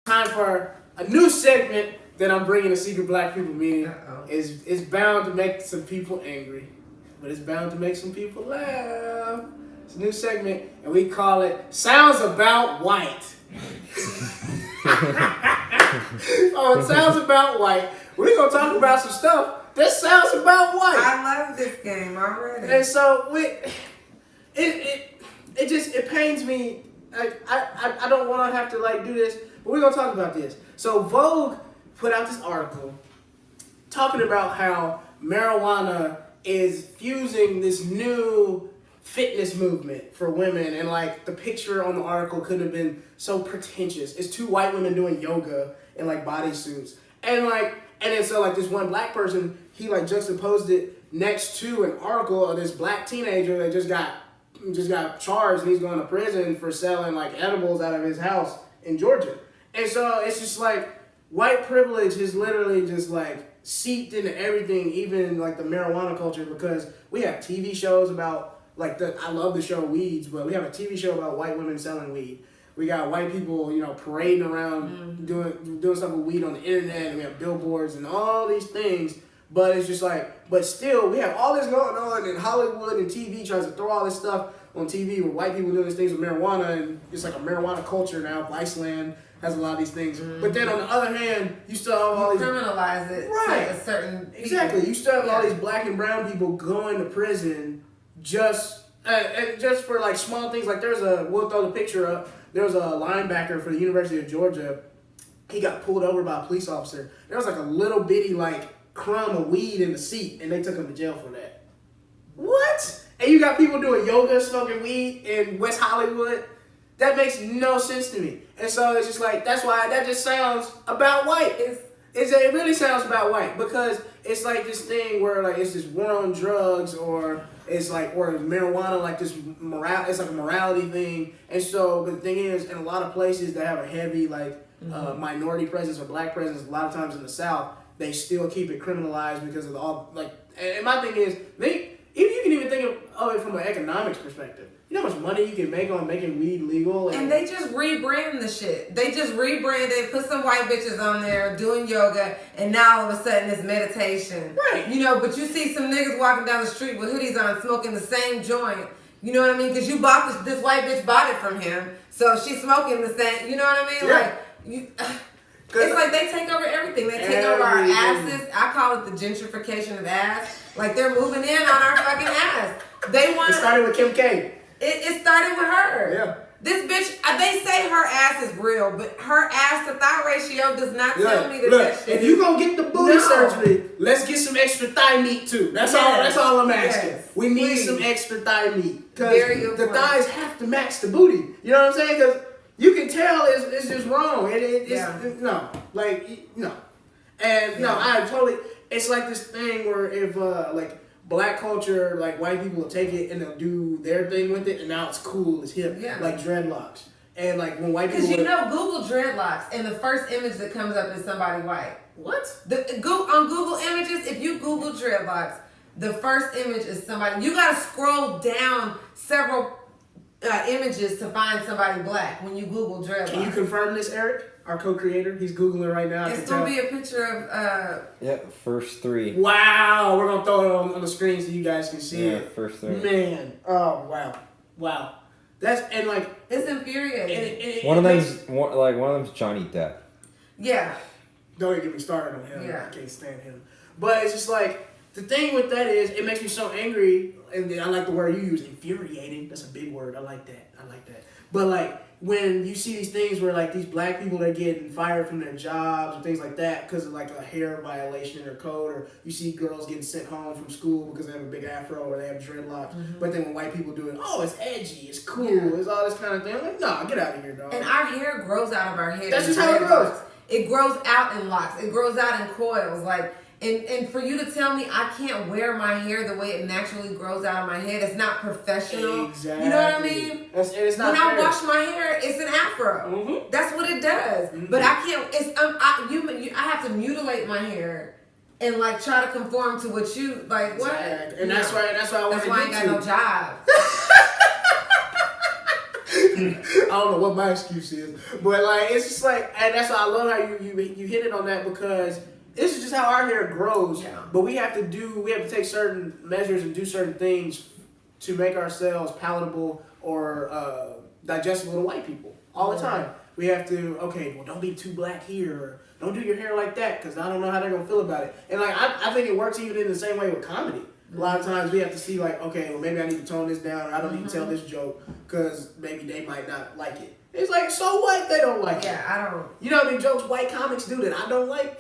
time for a new segment that I'm bringing to Secret Black People Meeting. Is bound to make some people angry, but it's bound to make some people laugh. It's a new segment, and we call it Sounds About White. It sounds about white. We're going to talk about some stuff that sounds about white. I love this game already. And so, it pains me. I don't want to have to, like, do this, but we're going to talk about this. So, Vogue put out this article talking about how marijuana is fusing this new fitness movement for women, and like the picture on the article couldn't have been so pretentious. It's two white women doing yoga in like bodysuits, and then so like this one black person, he like juxtaposed it next to an article of this black teenager that just got charged, and he's going to prison for selling like edibles out of his house in Georgia. And so it's just like white privilege is literally just like seeped into everything, even like the marijuana culture, because we have TV shows about I love the show Weeds, but we have a TV show about white women selling weed. We got white people, parading around doing stuff with weed on the internet, and we have billboards and all these things. But it's just like, but still, we have all this going on, and Hollywood and TV tries to throw all this stuff on TV with white people doing these things with marijuana, and it's like a marijuana culture now. Viceland has a lot of these things. But then on the other hand, you still have all these... criminalize it to a certain people. Exactly. You still have all these black and brown people going to prison just for like small things. Like we'll throw the picture up, there was a linebacker for the University of Georgia. He got pulled over by a police officer. There was like a little bitty like crumb of weed in the seat, and they took him to jail for that. What? And you got people doing yoga, smoking weed in West Hollywood? That makes no sense to me. And so it's just like, that's why that just sounds about white. It really sounds about white, because it's like this thing where like it's this war on drugs, or it's like, or marijuana, like this it's like a morality thing. And so the thing is, in a lot of places that have a heavy like minority presence or black presence, a lot of times in the South, they still keep it criminalized because of all like. And my thing is, you can even think of it from an economics perspective. You know how much money you can make on making weed legal? And they just rebrand the shit. They just rebrand it, put some white bitches on there doing yoga, and now all of a sudden it's meditation. Right. But you see some niggas walking down the street with hoodies on smoking the same joint. You know what I mean? Because you bought this white bitch bought it from him. So she's smoking the same, you know what I mean? Yeah. It's like they take over everything. They take over our asses. I call it the gentrification of ass. Like they're moving in on our fucking ass. It started with Kim K. It started with her. Yeah. This bitch, they say her ass is real, but her ass to thigh ratio does not tell me that look, that shit. If you gonna get the booty surgery, let's get some extra thigh meat too. That's all I'm asking. Yes. We need some extra thigh meat. Very the thighs have to match the booty. You know what I'm saying? Because you can tell it's just wrong. No. And no, I totally, it's like this thing where if like black culture, like white people will take it and they'll do their thing with it, and now it's cool, it's hip, like dreadlocks. And like when white people, because Google dreadlocks, and the first image that comes up is somebody white. What? On Google Images, if you Google dreadlocks, the first image is somebody. You gotta scroll down several images to find somebody black when you Google dreadlocks. Can you confirm this, Eric? Our co-creator, he's Googling right now. It's gonna be a picture of first three. Wow, we're gonna throw it on the screen so you guys can see it. First three. Man, oh wow. That's, and like, it's infuriating. One of them's Johnny Depp. Yeah. Don't even get me started on him. Yeah. I can't stand him. But it's just like, the thing with that is, it makes me so angry, and I like the word you use, infuriating. That's a big word. I like that. But like, when you see these things where like these black people are getting fired from their jobs and things like that because of like a hair violation or code, or you see girls getting sent home from school because they have a big afro or they have dreadlocks. But then when white people do it, oh, it's edgy, it's cool, it's all this kind of thing. I'm like, nah, get out of here, dog. And our hair grows out of our head. That's just how it grows. It grows out in locks. It grows out in coils. Like, and for you to tell me I can't wear my hair the way it naturally grows out of my head, it's not professional. Exactly. You know what I mean? It's not when fair. I wash my hair, it's an afro. That's what it does. But I can't. I have to mutilate my hair and like try to conform to what you like. What? And that's why I want to get I ain't got no job. I don't know what my excuse is, but like it's just like, and that's why I love how you hit it on that because this is just how our hair grows. Yeah. But we have to take certain measures and do certain things to make ourselves palatable or digestible to white people all the time. We have to, okay, well, don't be too black here, or don't do your hair like that, because I don't know how they're going to feel about it. And, like, I think it works even in the same way with comedy. A lot of times we have to see, like, okay, well, maybe I need to tone this down, or I don't need to tell this joke, because maybe they might not like it. It's like, so what if they don't like it? Yeah, I don't. You know how many jokes white comics do that I don't like?